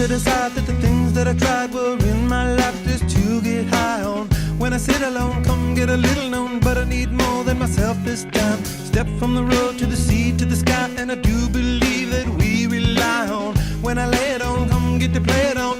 to decide that the things that I tried were in my life just to get high on. When I sit alone, come get a little known, but I need more than myself this time. Step from the road to the sea to the sky, and I do believe that we rely on. When I lay it on, come get to play it on.